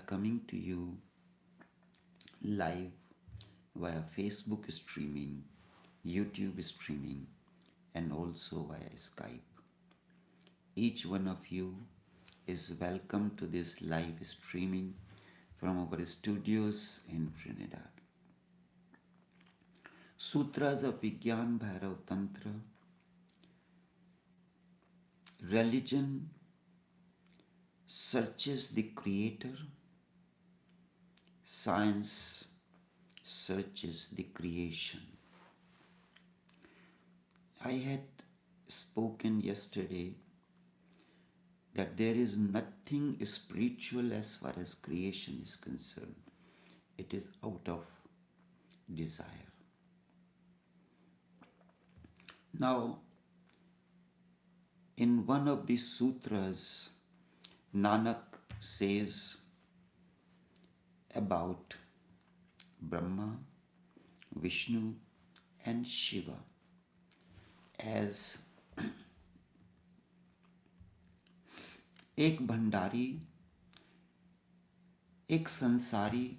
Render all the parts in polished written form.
coming to you live via Facebook streaming, YouTube streaming, and also via Skype. Each one of you is welcome to this live streaming from our studios in Trinidad. Sutras of Vigyan Bhairav Tantra. Religion searches the creator, science searches the creation. I had spoken yesterday that there is nothing spiritual as far as creation is concerned. It is out of desire. Now, in one of the sutras, Nanak says about Brahma, Vishnu, and Shiva as एक भंडारी, एक संसारी,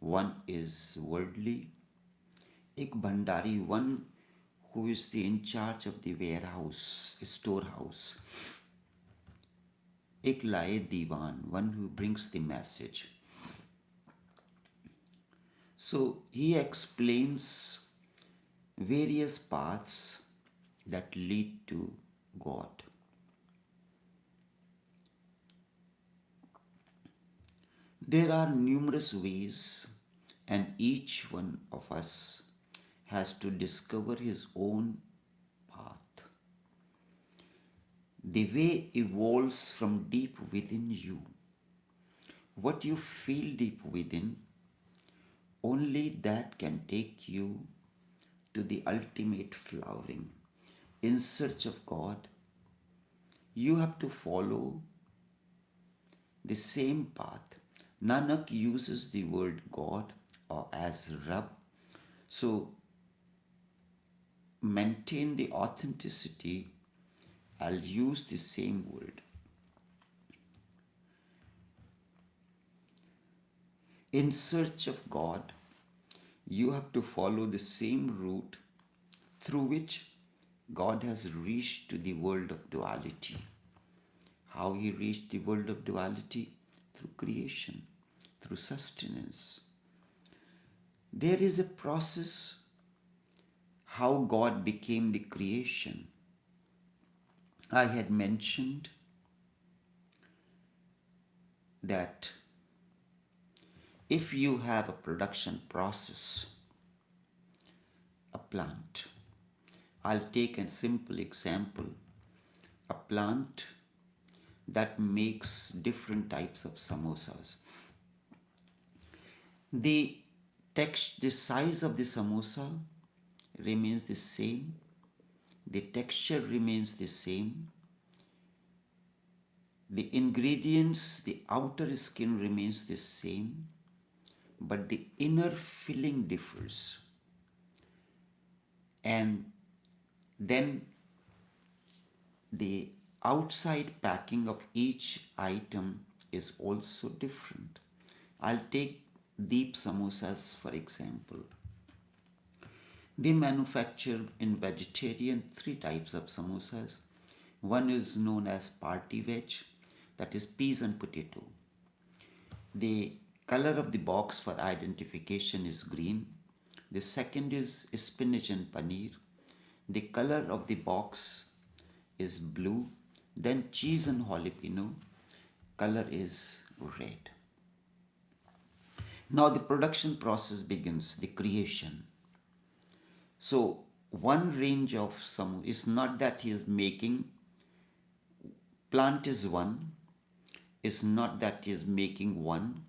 one is worldly, एक Bhandari, one who is the in charge of the warehouse, storehouse, एक लाए दीवान, one who brings the message. So he explains various paths that lead to God. There are numerous ways, and each one of us has to discover his own path. The way evolves from deep within you. What you feel deep within, only that can take you to the ultimate flowering. In search of God, you have to follow the same path. Nanak uses the word God or as Rab. So maintain the authenticity, I'll use the same word. In search of God, you have to follow the same route through which God has reached to the world of duality. How he reached the world of duality? Through creation, through sustenance. There is a process how God became the creation. I had mentioned that if you have a production process, a plant, I'll take a simple example, a plant that makes different types of samosas. The size of the samosa remains the same, the texture remains the same, the ingredients, the outer skin remains the same, but the inner filling differs. And then the outside packing of each item is also different. I'll take deep samosas for example. They manufacture in vegetarian 3 types of samosas. One is known as party veg, that is peas and potato. The color of the box for identification is green. The second is spinach and paneer. The color of the box is blue. Then cheese and jalapeno, color is red. Now the production process begins, the creation. So one range of some is not that he is making, plant is one, is not that he is making one,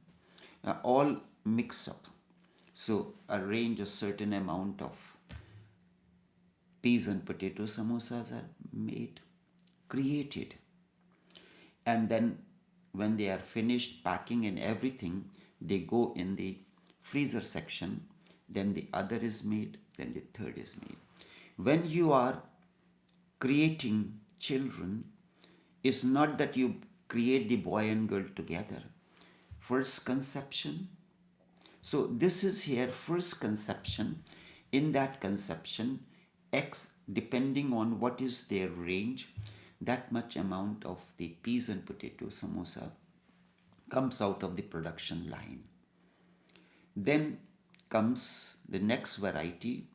all mix up. So a range of certain amount of peas and potato samosas are made, created. And then when they are finished packing and everything, they go in the freezer section, then the other is made, then the third is made. When you are creating children, it's not that you create the boy and girl together. first conception. So this is here first conception. In that conception, X, depending on what is their range, that much amount of the peas and potato samosa comes out of the production line. Then comes the next variety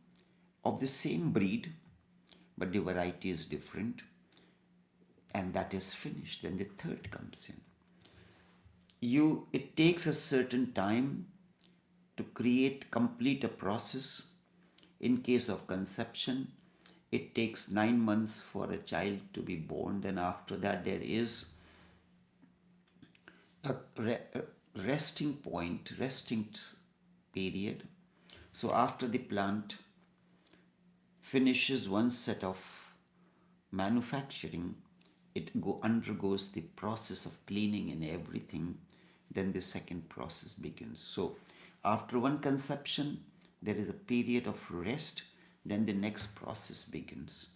of the same breed, but the variety is different, and that is finished. Then the third comes in. It takes a certain time to complete a process. In case of conception, it takes 9 months for a child to be born. Then after that, there is a resting point, period. So after the plant finishes one set of manufacturing, it undergoes the process of cleaning and everything. Then the second process begins. So after one conception, there is a period of rest. Then the next process begins.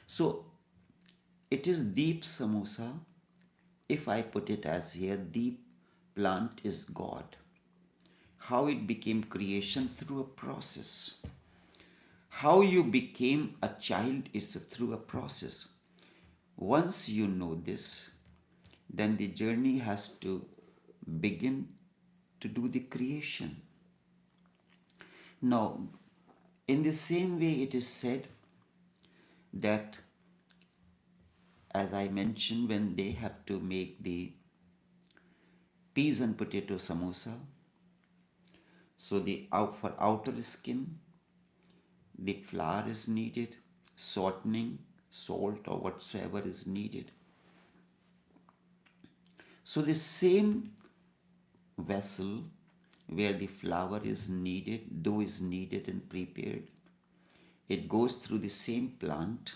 So it is deep samosa. If I put it as here, deep plant is God. How it became creation through a process. How you became a child is through a process. Once you know this, then the journey has to begin to do the creation. Now, in the same way, it is said that, as I mentioned, when they have to make the peas and potato samosa, so for outer skin, the flour is needed, shortening, salt or whatsoever is needed. So the same vessel where the flour is needed, dough is needed and prepared, it goes through the same plant.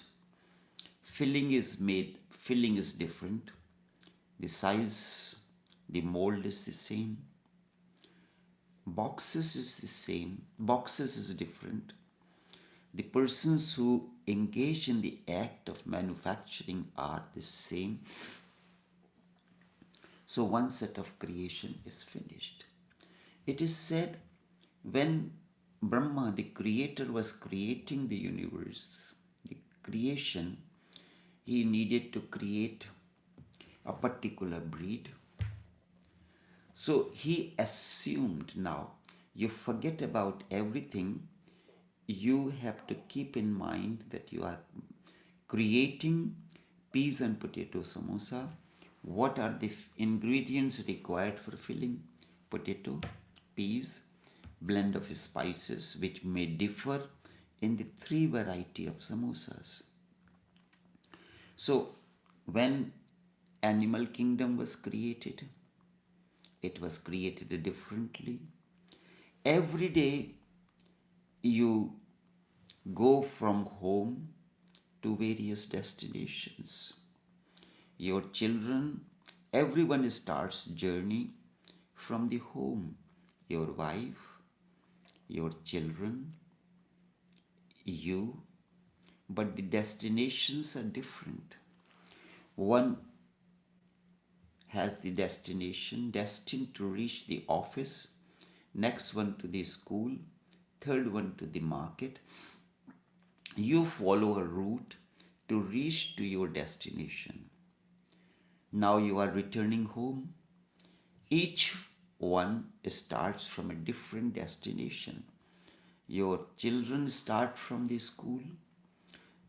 Filling is different. The size, the mold is the same. Boxes is the same. Boxes is different. The persons who engage in the act of manufacturing are the same. So one set of creation is finished. It is said when Brahma, the creator, was creating the universe, the creation, he needed to create a particular breed. So he assumed, now you forget about everything. You have to keep in mind that you are creating peas and potato samosa. What are the ingredients required for filling? Potato, peas, blend of spices which may differ in the 3 variety of samosas. So when animal kingdom was created, it was created differently. Every day you go from home to various destinations. Your children, everyone starts journey from the home. Your wife, your children, you, but the destinations are different. One has the destination destined to reach the office, next one to the school, third one to the market. You follow a route to reach to your destination. Now you are returning home. Each one starts from a different destination. Your children start from the school,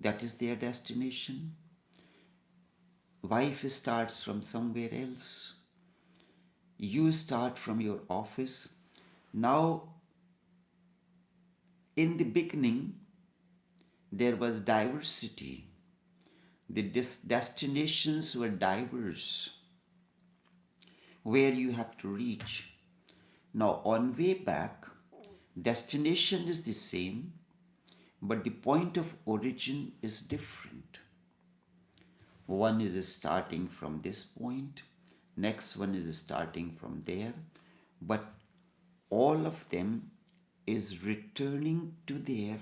that is their destination. Wife starts from somewhere else. You start from your office. Now, in the beginning, there was diversity. The destinations were diverse where you have to reach. Now, on way back, destination is the same, but the point of origin is different. One is starting from this point, next one is starting from there, but all of them is returning to their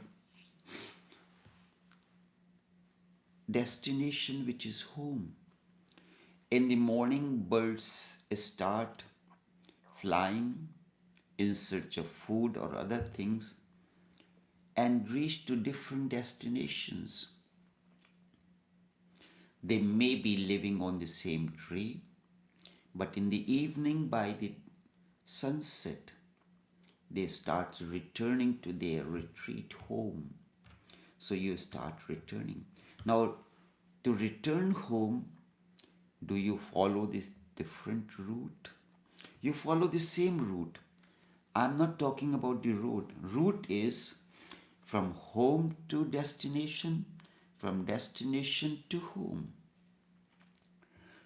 destination, which is home. In the morning, birds start flying in search of food or other things and reach to different destinations. They may be living on the same tree, but in the evening by the sunset, they start returning to their retreat home. So you start returning. Now, to return home, do you follow this different route? You follow the same route. I'm not talking about the road. Route is from home to destination, from destination to home.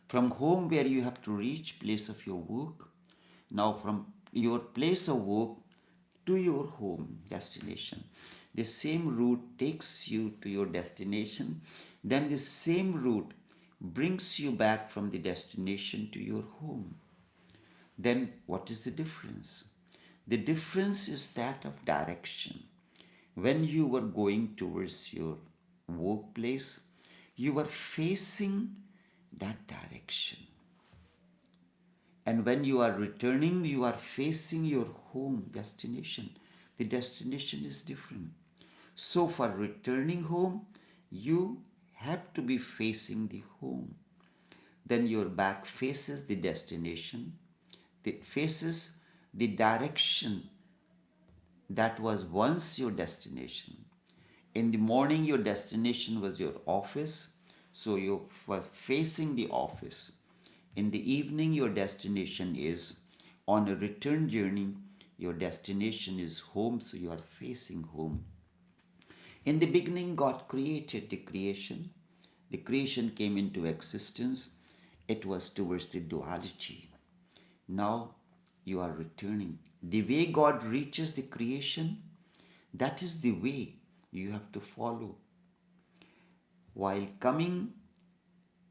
From home where you have to reach place of your work. Now from your place of work to your home destination. The same route takes you to your destination. Then the same route brings you back from the destination to your home. Then what is the difference? The difference is that of direction. When you were going towards your workplace, you were facing that direction. And when you are returning, you are facing your home destination. The destination is different. So for returning home, you have to be facing the home. Then your back faces the destination. It faces the direction that was once your destination. In the morning, your destination was your office, so you were facing the office. In the evening, your destination is on a return journey, your destination is home, so you are facing home. In the beginning, God created the creation. The creation came into existence. It was towards the duality. Now you are returning. The way God reaches the creation, that is the way you have to follow. While coming,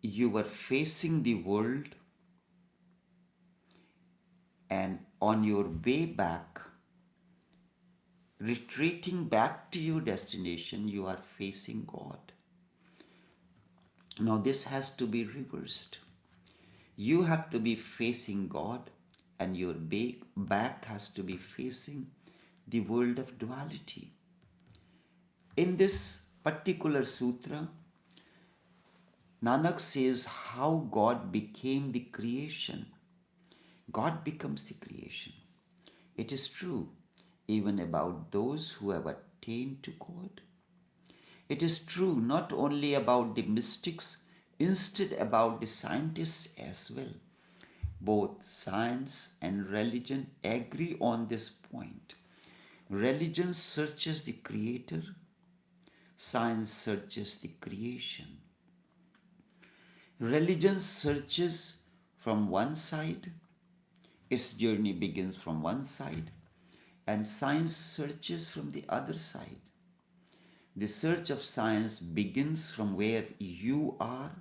you were facing the world, and on your way back, retreating back to your destination, you are facing God. Now this has to be reversed. You have to be facing God, and your back has to be facing the world of duality. In this particular sutra, Nanak says how God became the creation. God becomes the creation. It is true even about those who have attained to God. It is true not only about the mystics, instead about the scientists as well. Both science and religion agree on this point. Religion searches the creator, science searches the creation. Religion searches from one side, its journey begins from one side, and science searches from the other side. The search of science begins from where you are,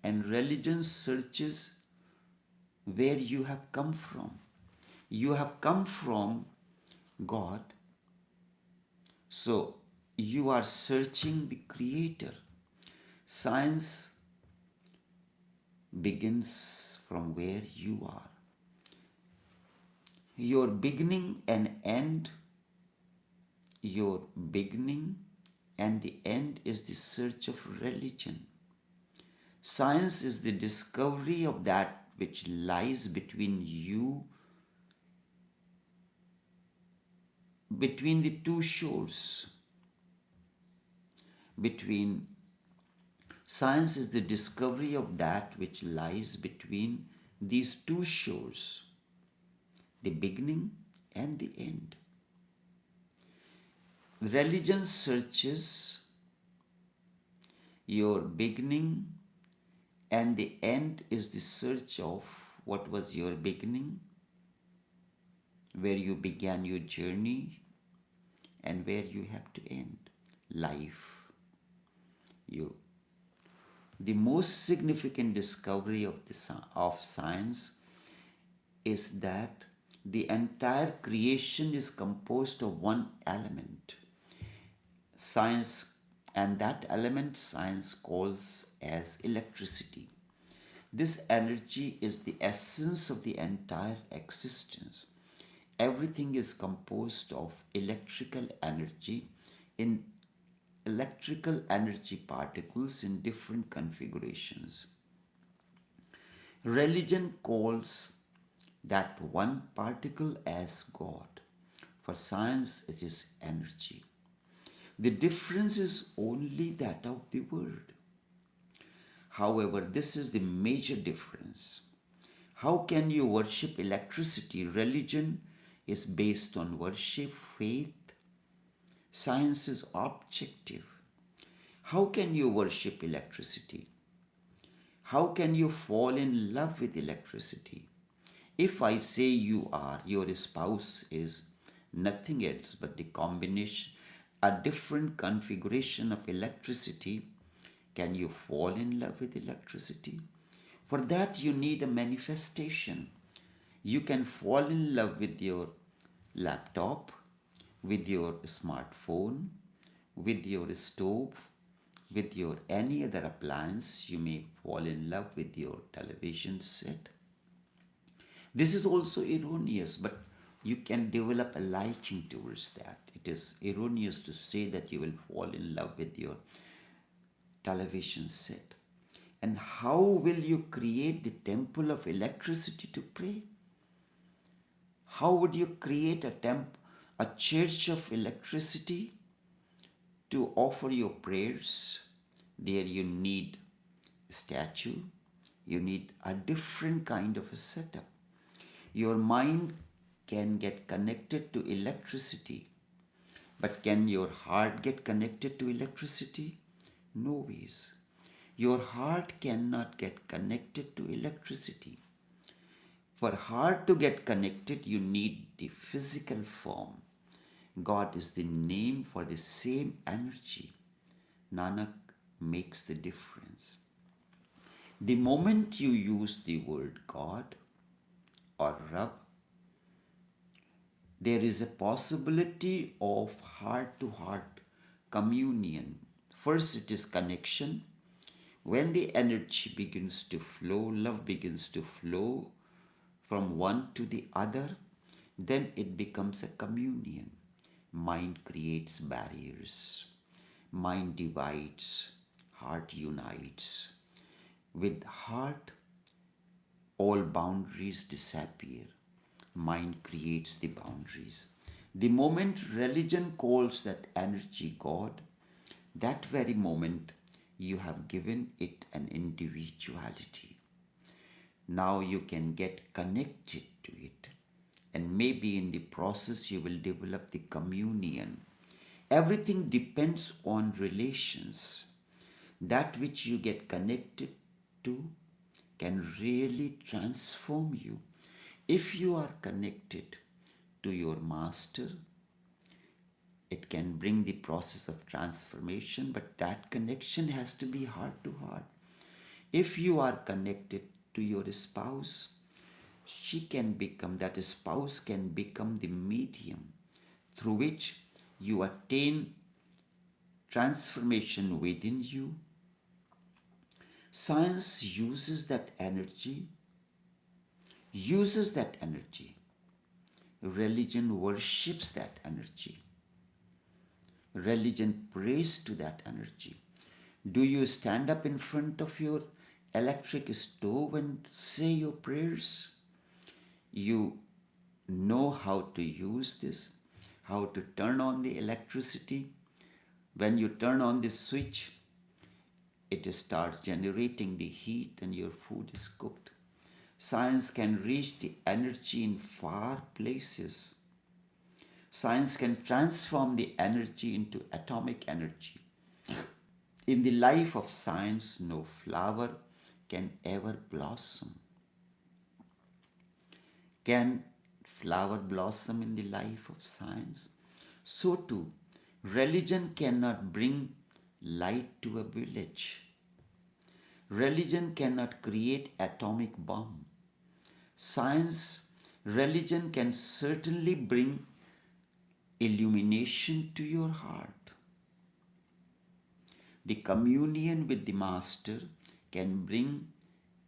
and religion searches where you have come from. You have come from God, so you are searching the Creator. Science begins from where you are. Your beginning and end, your beginning and the end is the search of religion. Science is the discovery of that which lies between you, between the two shores. Science is the discovery of that which lies between these two shores, the beginning and the end. Religion searches your beginning, and the end is the search of what was your beginning, where you began your journey, and where you have to end life. The most significant discovery of science is that the entire creation is composed of one element. Science, and that element science calls as electricity. This energy is the essence of the entire existence. Everything is composed of in electrical energy particles in different configurations. Religion calls that one particle as God. For science, it is energy. The difference is only that of the word. However, this is the major difference. How can you worship electricity? Religion is based on worship, faith. Science is objective. How can you worship electricity? How can you fall in love with electricity? If I say your spouse is nothing else but the combination, a different configuration of electricity, can you fall in love with electricity? For that, you need a manifestation. You can fall in love with your laptop, with your smartphone, with your stove, with your any other appliance. You may fall in love with your television set. This is also erroneous, but you can develop a liking towards that. It is erroneous to say that you will fall in love with your television set. And how will you create the temple of electricity to pray? How would you create a church of electricity to offer your prayers? There you need a statue, you need a different kind of a setup. Your mind can get connected to electricity, but can your heart get connected to electricity? No ways. Your heart cannot get connected to electricity. For heart to get connected, you need the physical form. God is the name for the same energy. Nanak makes the difference. The moment you use the word God or Rab, there is a possibility of heart to heart communion. First, it is connection. When the energy begins to flow, love begins to flow from one to the other, then it becomes a communion. Mind creates barriers. Mind divides. Heart unites. With heart, all boundaries disappear. Mind creates the boundaries. The moment religion calls that energy God, that very moment you have given it an individuality. Now you can get connected to it, and maybe in the process you will develop the communion. Everything depends on relations. That which you get connected to can really transform you. If you are connected to your master, it can bring the process of transformation, but that connection has to be heart to heart. If you are connected to your spouse, that spouse can become the medium through which you attain transformation within you. Science uses that energy. Religion worships that energy. Religion prays to that energy. Do you stand up in front of your electric stove and say your prayers? You know how to use this, how to turn on the electricity. When you turn on the switch, it starts generating the heat and your food is cooked. Science can reach the energy in far places. Science can transform the energy into atomic energy. In the life of science, no flower can ever blossom. Can flower blossom in the life of science? So too, religion cannot bring light to a village. Religion cannot create atomic bomb. Religion can certainly bring illumination to your heart. The communion with the Master can bring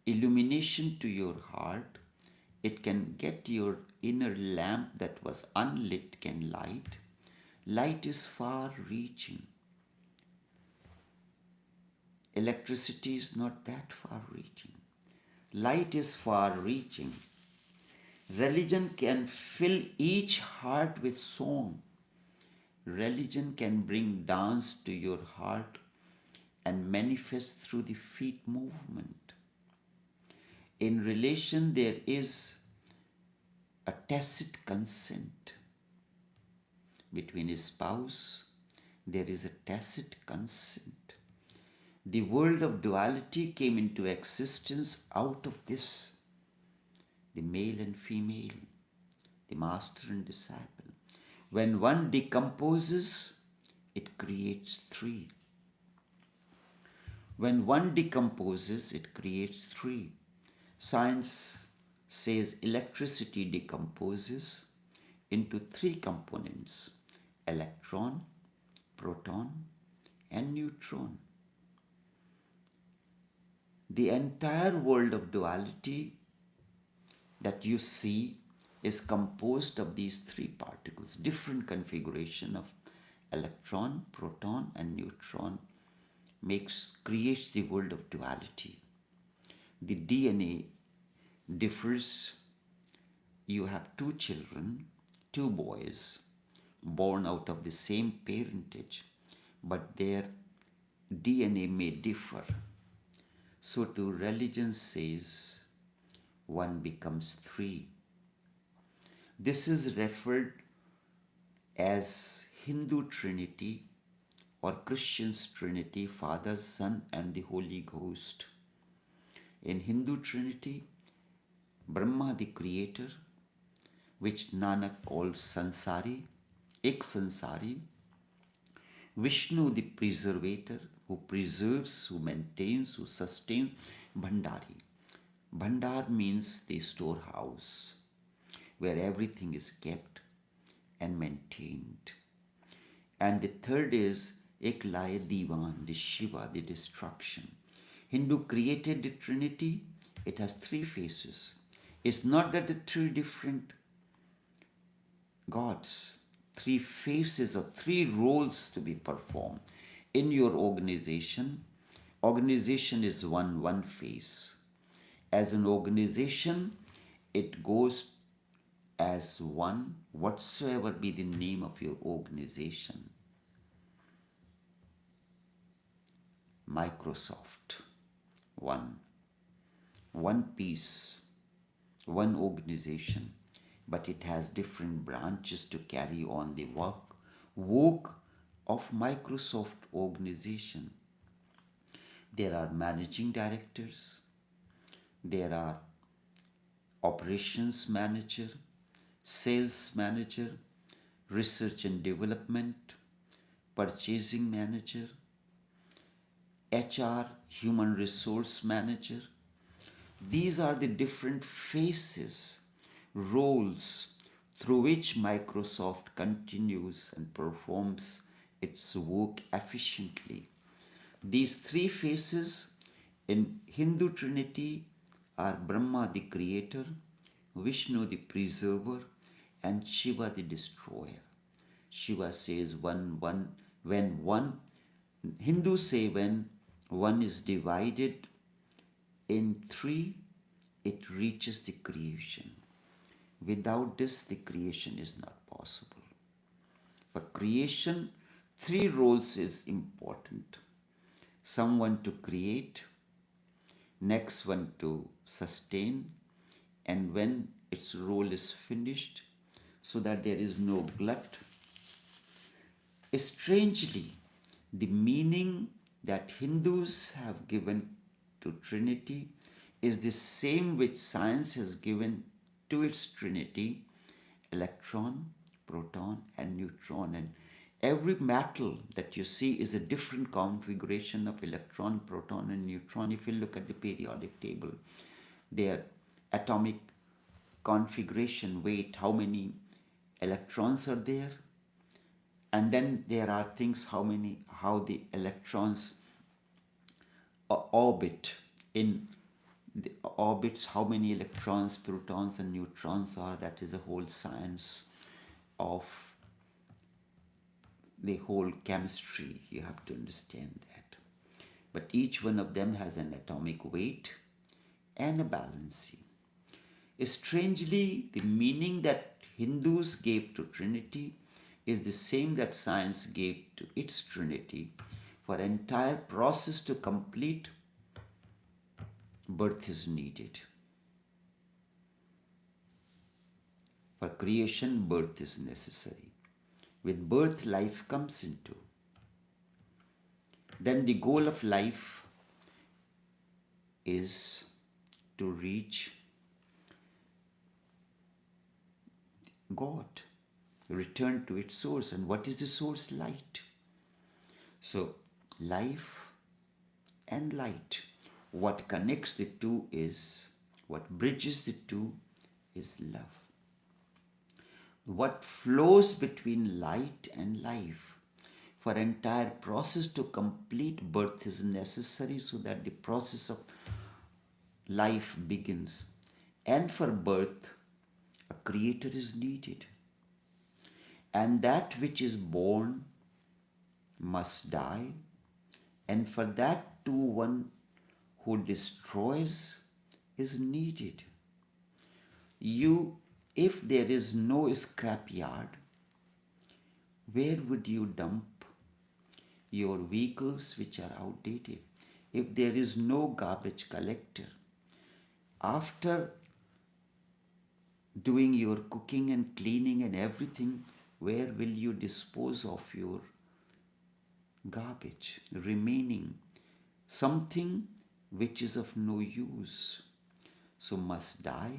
illumination to your heart. It can get your inner lamp that was unlit can light. Light is far reaching. Electricity is not that far reaching. Light is far reaching. Religion can fill each heart with song. Religion can bring dance to your heart and manifest through the feet movement. In relation, there is a tacit consent. Between a spouse, there is a tacit consent. The world of duality came into existence out of this. The male and female, the master and disciple. When one decomposes, it creates three. When one decomposes, it creates three. Science says electricity decomposes into three components: electron, proton, and neutron. The entire world of duality that you see is composed of these three particles, different configuration of electron, proton, and neutron creates the world of duality. The DNA differs. You have two children, two boys, born out of the same parentage, but their DNA may differ. So too religion says one becomes three. This is referred as Hindu Trinity or Christian's Trinity, Father, Son, and the Holy Ghost. In Hindu Trinity, Brahma the creator, which Nanak calls Sansari, Ek Sansari, Vishnu the preservator, who preserves, who maintains, who sustains, Bhandari. Bhandar means the storehouse, where everything is kept and maintained. And the third is Eklaya Divan, the Shiva, the destruction. Hindu created the Trinity. It has three faces. It's not that the three different gods, three faces or three roles to be performed. In your organization is one face. As an organization, it goes as one, whatsoever be the name of your organization. Microsoft, one piece, one organization, but it has different branches to carry on the work of Microsoft organization. There are managing directors, there are operations manager, sales manager, research and development, purchasing manager, HR, human resource manager. These are the different faces, roles through which Microsoft continues and performs its work efficiently. These three faces in Hindu Trinity are Brahma the creator, Vishnu the preserver, and Shiva the destroyer. Shiva says Hindus say when one is divided in three, it reaches the creation. Without this, the creation is not possible. For creation, three roles is important. Someone to create, next one to sustain, and when its role is finished, so that there is no glut. Strangely, the meaning that Hindus have given to Trinity is the same which science has given to its Trinity: electron, proton, and neutron. And every metal that you see is a different configuration of electron, proton, and neutron. If you look at the periodic table, their atomic configuration, weight, how many electrons are there, and then there are things how the electrons orbit in the orbits, how many electrons, protons, and neutrons are. That is the whole science of the whole chemistry. You have to understand that. But each one of them has an atomic weight and a balancing. Strangely, the meaning that Hindus gave to Trinity is the same that science gave to its Trinity. For entire process to complete, birth is needed. For creation, birth is necessary. With birth, life comes into. Then the goal of life is to reach God, return to its source. And what is the source? Light. So, life and light. What connects the two is, what bridges the two is love. What flows between light and life. For entire process to complete, birth is necessary so that the process of life begins. And for birth, a creator is needed. And that which is born must die. And for that too, one who destroys is needed. If there is no scrapyard, where would you dump your vehicles which are outdated? If there is no garbage collector, after doing your cooking and cleaning and everything, where will you dispose of your garbage remaining? Something which is of no use, so must die,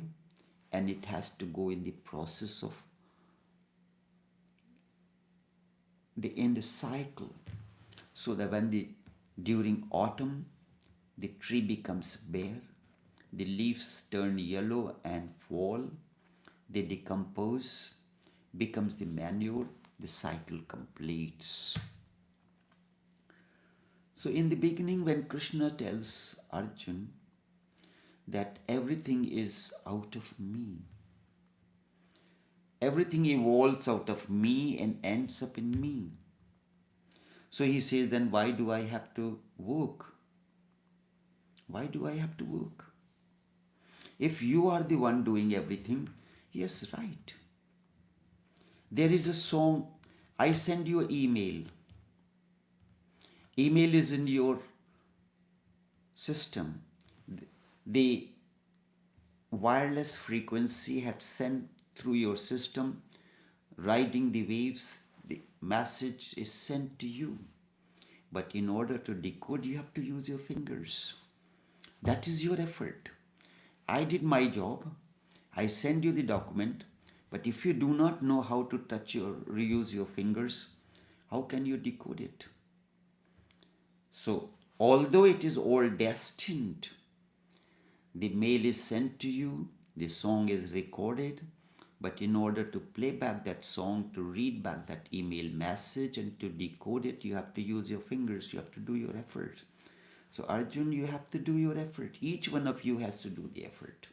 and it has to go in the process of the end cycle, so that during autumn the tree becomes bare, the leaves turn yellow and fall, they decompose, becomes the manure, the cycle completes. So in the beginning, when Krishna tells Arjun that everything is out of me, everything evolves out of me and ends up in me. So he says, then why do I have to work? Why do I have to work? If you are the one doing everything, yes, right. There is a song, I send you an email. Email is in your system. The wireless frequency had sent through your system, riding the waves, the message is sent to you. But in order to decode, you have to use your fingers. That is your effort. I did my job. I send you the document. But if you do not know how to touch or reuse your fingers, how can you decode it? So, although it is all destined, the mail is sent to you, the song is recorded, but in order to play back that song, to read back that email message and to decode it, you have to use your fingers, you have to do your effort. So Arjun, you have to do your effort. Each one of you has to do the effort.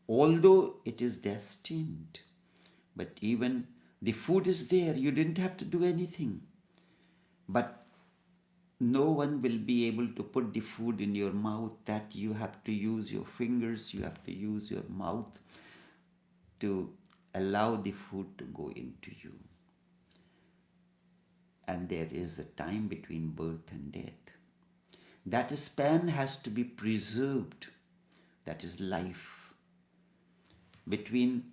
Although it is destined, but even the food is there, you didn't have to do anything. But no one will be able to put the food in your mouth. That you have to use your fingers, you have to use your mouth to allow the food to go into you. And there is a time between birth and death. That span has to be preserved. That is life. Between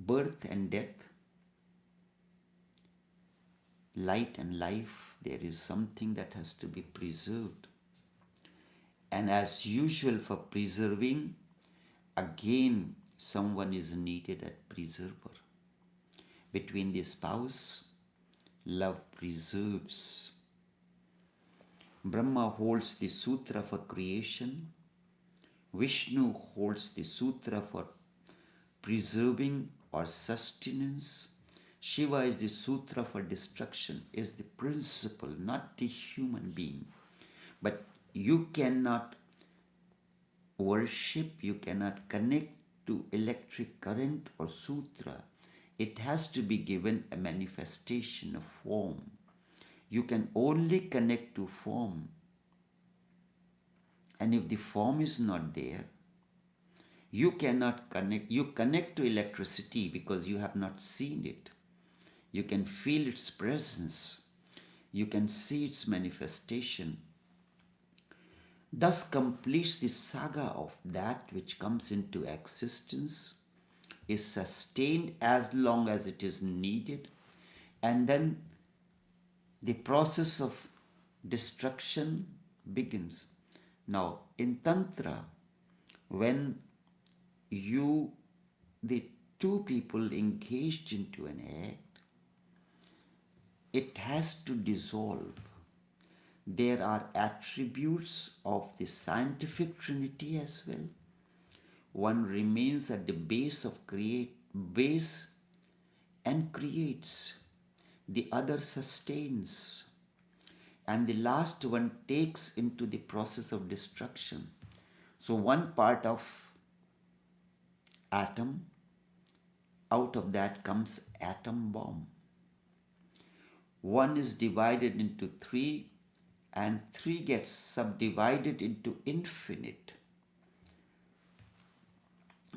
birth and death, light and life, there is something that has to be preserved. And as usual, for preserving, again someone is needed as preserver. Between the spouse, love preserves. Brahma holds the sutra for creation. Vishnu holds the sutra for preserving or sustenance. Shiva is the sutra for destruction, is the principle, not the human being. But you cannot worship, you cannot connect to electric current or sutra. It has to be given a manifestation of form. You can only connect to form. And if the form is not there, you cannot connect. You connect to electricity because you have not seen it. You can feel its presence. You can see its manifestation. Thus completes the saga of that which comes into existence, is sustained as long as it is needed, and then the process of destruction begins. Now, in Tantra, when the two people engaged into an act, it has to dissolve. There are attributes of the scientific trinity as well. One remains at the base and creates. The other sustains. And the last one takes into the process of destruction. So one part of atom, out of that comes atom bomb. One is divided into three, and three gets subdivided into infinite.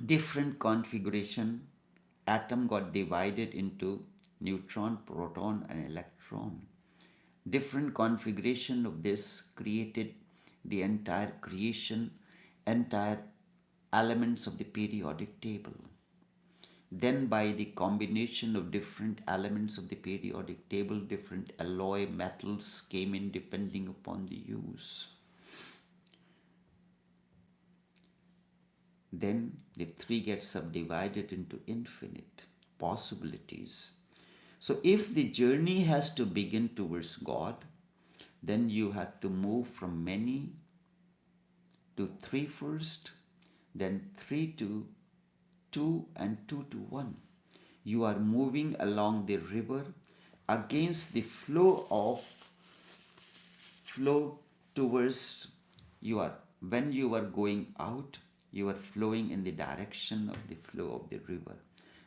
Different configuration, atom got divided into neutron, proton, and electron. Different configuration of this created the entire creation, entire elements of the periodic table. Then by the combination of different elements of the periodic table, different alloy metals came in depending upon the use. Then the three get subdivided into infinite possibilities. So if the journey has to begin towards God, then you have to move from many to three first, then three to two, and two to one. You are moving along the river against the flow towards when you are going out, you are flowing in the direction of the flow of the river.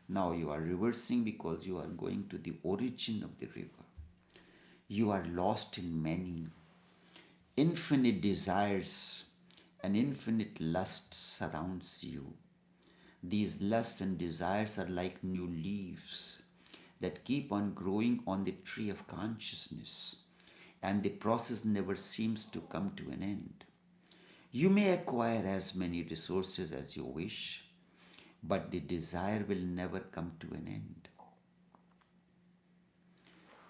Now you are reversing because you are going to the origin of the river. You are lost in many. Infinite desires and infinite lust surrounds you. These lusts and desires are like new leaves that keep on growing on the tree of consciousness, and the process never seems to come to an end. You may acquire as many resources as you wish, but the desire will never come to an end.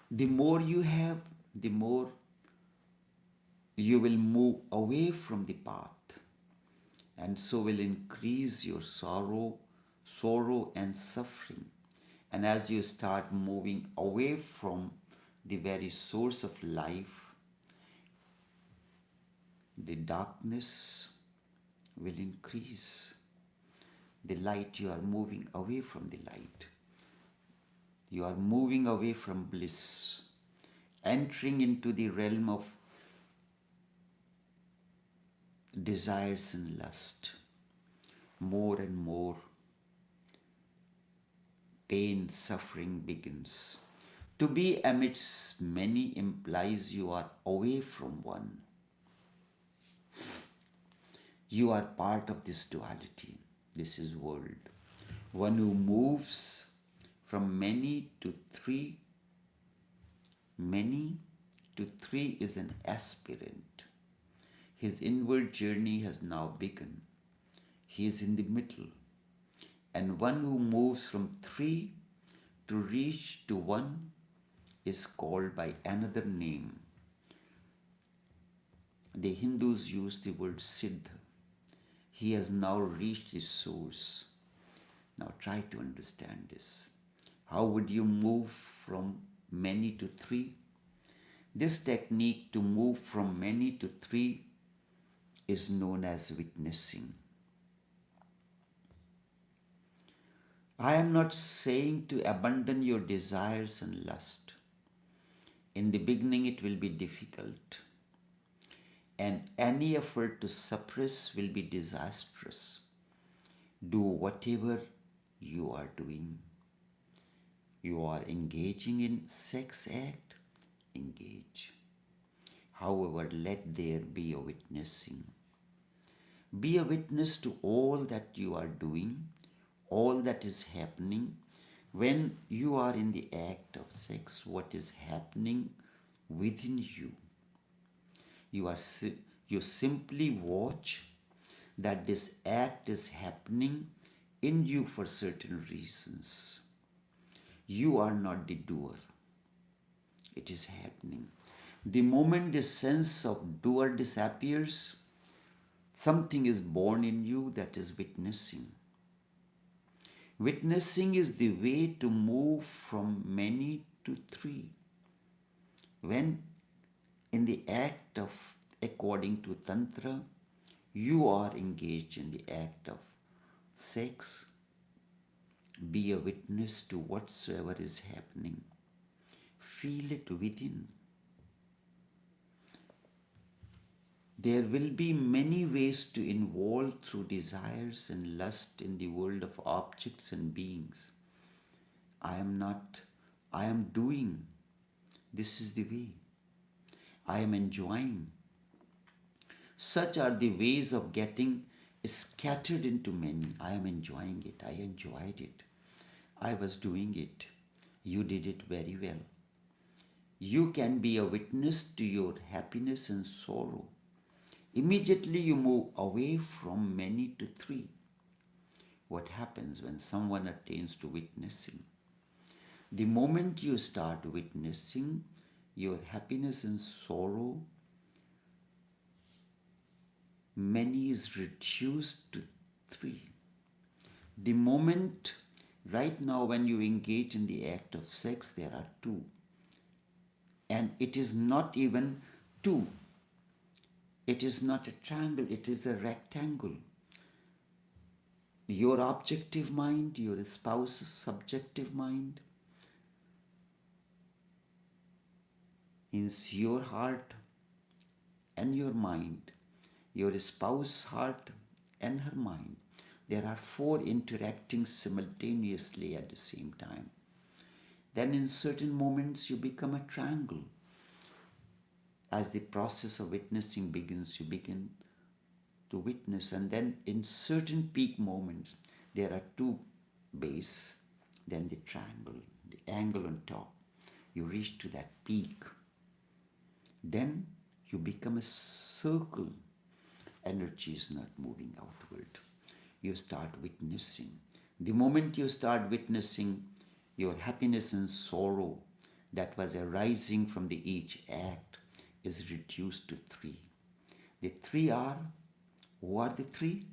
The more you have, the more you will move away from the path, and so will increase your sorrow and suffering. And as you start moving away from the very source of life, the darkness will increase. The light, you are moving away from the light. You are moving away from bliss, entering into the realm of desires and lust. More and more pain, suffering begins. To be amidst many implies you are away from one. You are part of this duality. This is world. One who moves from many to three is an aspirant. His inward journey has now begun. He is in the middle. And one who moves from three to reach to one is called by another name. The Hindus use the word Siddha. He has now reached the source. Now try to understand this. How would you move from many to three? This technique to move from many to three is known as witnessing. I am not saying to abandon your desires and lust. In the beginning, it will be difficult. and any effort to suppress will be disastrous. Do whatever you are doing. You are engaging in sex act, engage. However, let there be a witnessing. Be a witness to all that you are doing, all that is happening. When you are in the act of sex, what is happening within you? You simply watch that this act is happening in you for certain reasons. You are not the doer. It is happening. The moment this sense of doer disappears, something is born in you that is witnessing. Witnessing is the way to move from many to three. When in the act of, according to Tantra, you are engaged in the act of sex, be a witness to whatsoever is happening. Feel it within. There will be many ways to involve through desires and lust in the world of objects and beings. I am not, I am doing. This is the way. I am enjoying. Such are the ways of getting scattered into many. I am enjoying it. I enjoyed it. I was doing it. You did it very well. You can be a witness to your happiness and sorrow. Immediately you move away from many to three. What happens when someone attains to witnessing? The moment you start witnessing, your happiness and sorrow, many is reduced to three. The moment, right now when you engage in the act of sex, there are two. And it is not even two. It is not a triangle, it is a rectangle. Your objective mind, your spouse's subjective mind, is your heart and your mind, your spouse's heart and her mind. There are four interacting simultaneously at the same time. Then in certain moments you become a triangle. As the process of witnessing begins, you begin to witness, and then in certain peak moments, there are two base, then the triangle, the angle on top. You reach to that peak. Then you become a circle. Energy is not moving outward. You start witnessing. The moment you start witnessing, your happiness and sorrow that was arising from the each act is reduced to three. The three are, who are the three?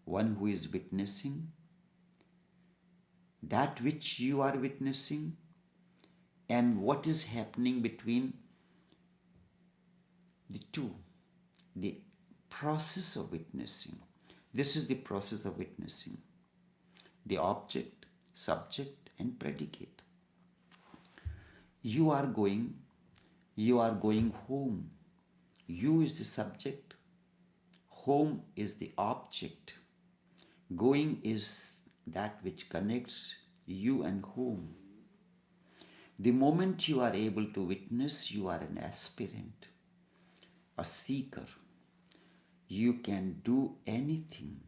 One who is witnessing, that which you are witnessing, and what is happening between the two, the process of witnessing. This is the process of witnessing. The object, subject, and predicate. You are going home. You is the subject. Home is the object. Going is that which connects you and home. The moment you are able to witness, you are an aspirant, a seeker. You can do anything.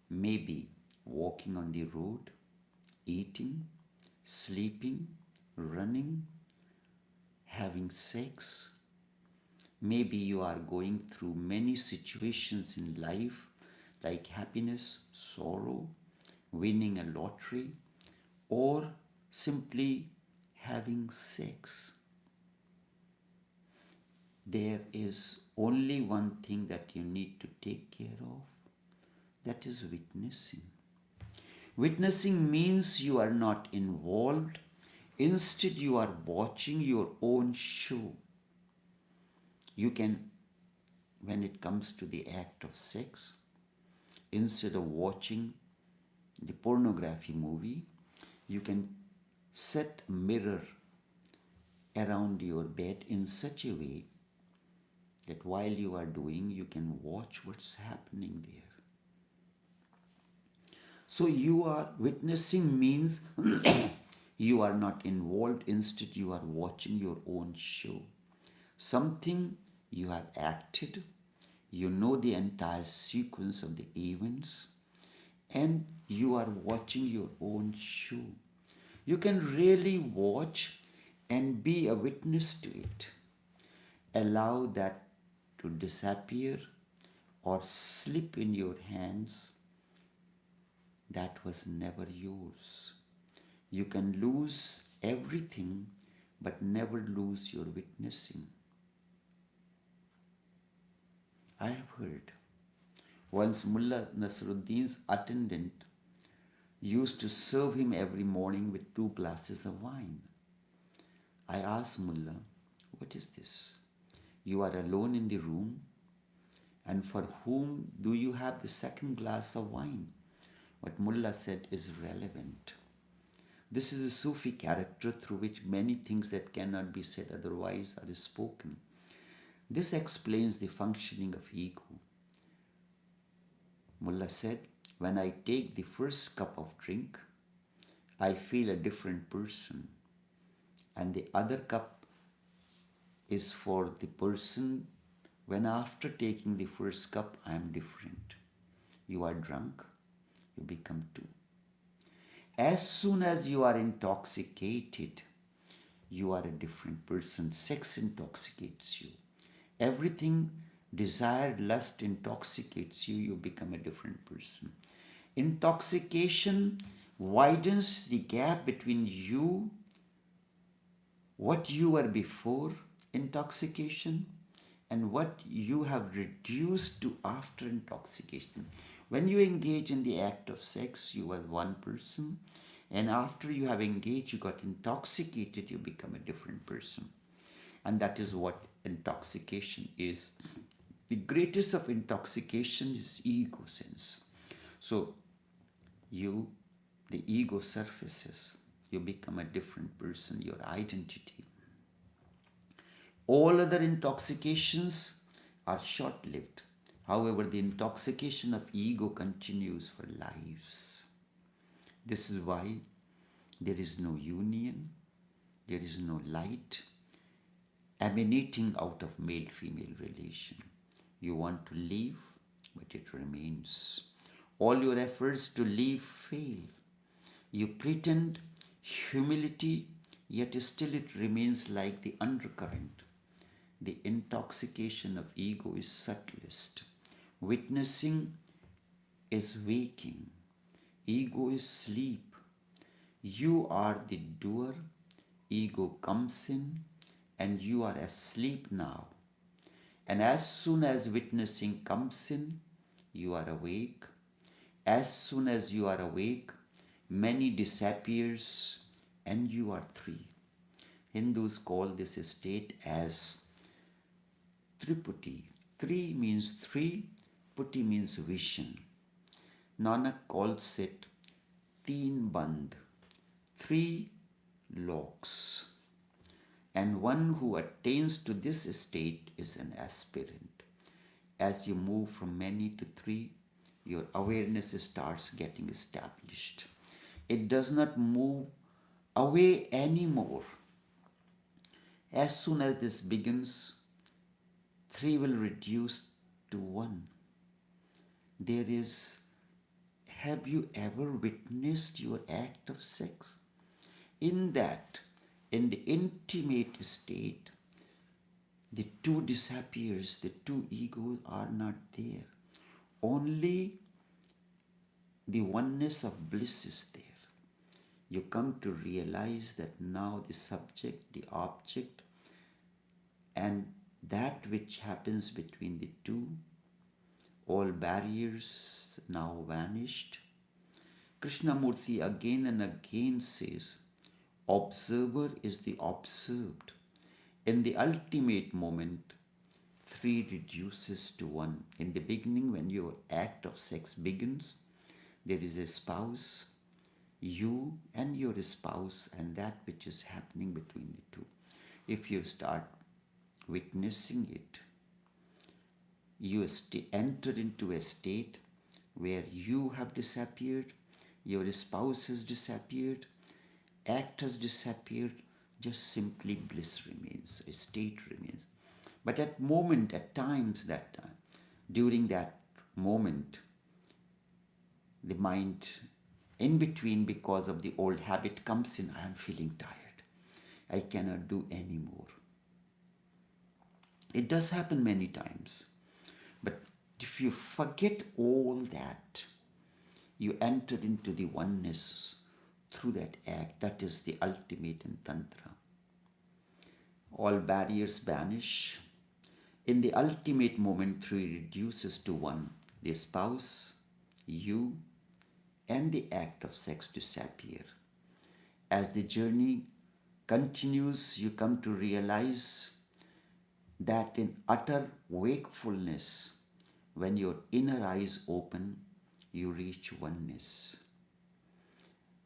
Maybe walking on the road, eating, sleeping, running, having sex. Maybe you are going through many situations in life like happiness, sorrow, winning a lottery, or simply having sex. There is only one thing that you need to take care of, that is witnessing. Witnessing means you are not involved. Instead, you are watching your own show. You can, when it comes to the act of sex, instead of watching the pornography movie, you can set a mirror around your bed in such a way that while you are doing, you can watch what's happening there. So you are witnessing means you are not involved, instead, you are watching your own show. Something you have acted, you know the entire sequence of the events, and you are watching your own show. You can really watch and be a witness to it. Allow that to disappear or slip in your hands. That was never yours. You can lose everything but never lose your witnessing. I have heard once Mullah Nasruddin's attendant used to serve him every morning with 2 glasses of wine. I asked Mullah, "What is this? You are alone in the room, and for whom do you have the second glass of wine?" What Mullah said is relevant. This is a Sufi character through which many things that cannot be said otherwise are spoken. This explains the functioning of ego. Mullah said, "When I take the first cup of drink, I feel a different person, and the other cup is for the person when after taking the first cup I am different." You are drunk, you become two. As soon as you are intoxicated, you are a different person. Sex intoxicates you. Everything, desire, lust intoxicates you, you become a different person. Intoxication widens the gap between you, what you were before intoxication, and what you have reduced to after intoxication. When you engage in the act of sex, you are one person, and after you have engaged, you got intoxicated, you become a different person. And that is what intoxication is. The greatest of intoxication is ego sense. So the ego surfaces, you become a different person, your identity. All other intoxications are short-lived. However, the intoxication of ego continues for lives. This is why there is no union, there is no light emanating out of male-female relation. You want to leave, but it remains. All your efforts to leave fail. You pretend humility, yet still it remains like the undercurrent. The intoxication of ego is subtlest. Witnessing is waking. Ego is sleep. You are the doer. Ego comes in, and you are asleep now. And as soon as witnessing comes in, you are awake. As soon as you are awake, many disappears, and you are three. Hindus call this state as Triputi. Tri means three, Puti means vision. Nanak calls it Teen Band, 3 locks. And one who attains to this state is an aspirant. As you move from many to 3, your awareness starts getting established. It does not move away anymore. As soon as this begins, 3 will reduce to 1. Have you ever witnessed your act of sex? In the intimate state, the 2 disappears, the 2 egos are not there. Only the oneness of bliss is there. You come to realize that now the subject, the object, and that which happens between the 2, all barriers now vanished. Krishnamurti again and again says, observer is the observed. In the ultimate moment, 3 reduces to 1. In the beginning, when your act of sex begins, there is a spouse, you and your spouse, and that which is happening between the 2. If you start witnessing it, you enter into a state where you have disappeared, your spouse has disappeared, act has disappeared, just simply bliss remains, a state remains. But at times, during that moment, the mind in between, because of the old habit, comes in. I am feeling tired, I cannot do any more. It does happen many times. But if you forget all that, you enter into the oneness through that act. That is the ultimate in Tantra. All barriers vanish. In the ultimate moment, three reduces to one. The spouse, you, and the act of sex disappear. As the journey continues, you come to realize that in utter wakefulness, when your inner eyes open, you reach oneness.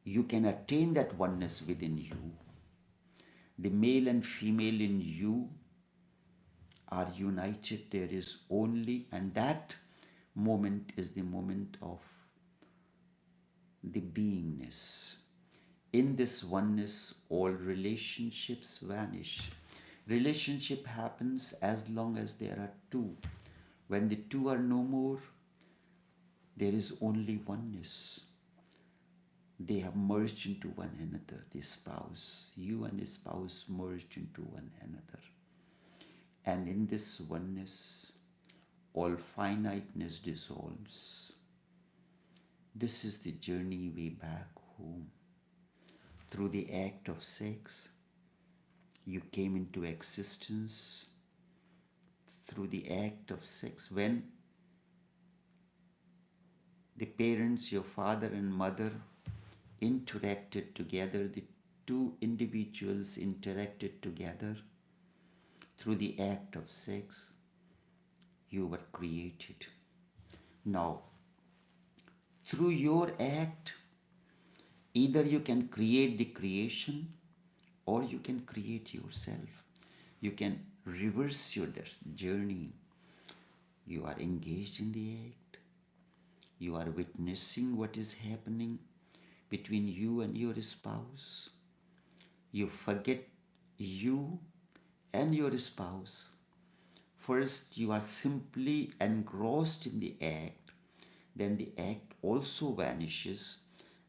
You can attain that oneness within you. The male and female in you are united. There is only, and that moment is the moment of the beingness. In this oneness, all relationships vanish. Relationship happens as long as there are two. When the two are no more, there is only oneness. They have merged into one another. The spouse, you and the spouse merged into one another. And in this oneness, all finiteness dissolves. This is the journey way back home. Through the act of sex, you came into existence. Through the act of sex, when the parents, your father and mother, interacted together, the two individuals interacted together, through the act of sex, you were created. Now, through your act, either you can create the creation or you can create yourself. You can reverse your journey. You are engaged in the act. You are witnessing what is happening between you and your spouse. You forget you and your spouse. First, you are simply engrossed in the act. Then the act also vanishes.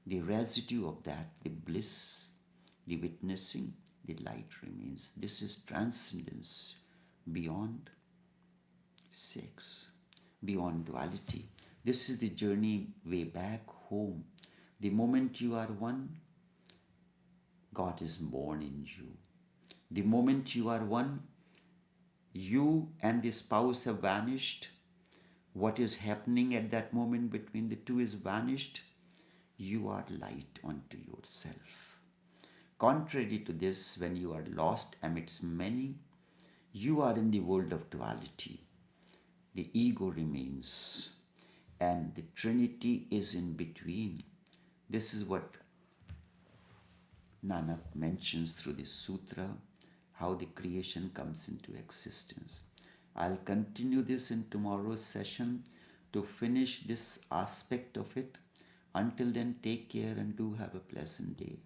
The residue of that, the bliss, the witnessing, the light remains. This is transcendence beyond sex, beyond duality. This is the journey way back home. The moment you are one, God is born in you. The moment you are one, you and the spouse have vanished. What is happening at that moment between the two is vanished. You are light unto yourself. Contrary to this, when you are lost amidst many, you are in the world of duality. The ego remains and the Trinity is in between. This is what Nanak mentions through this sutra, how the creation comes into existence. I'll continue this in tomorrow's session to finish this aspect of it. Until then, take care and do have a pleasant day.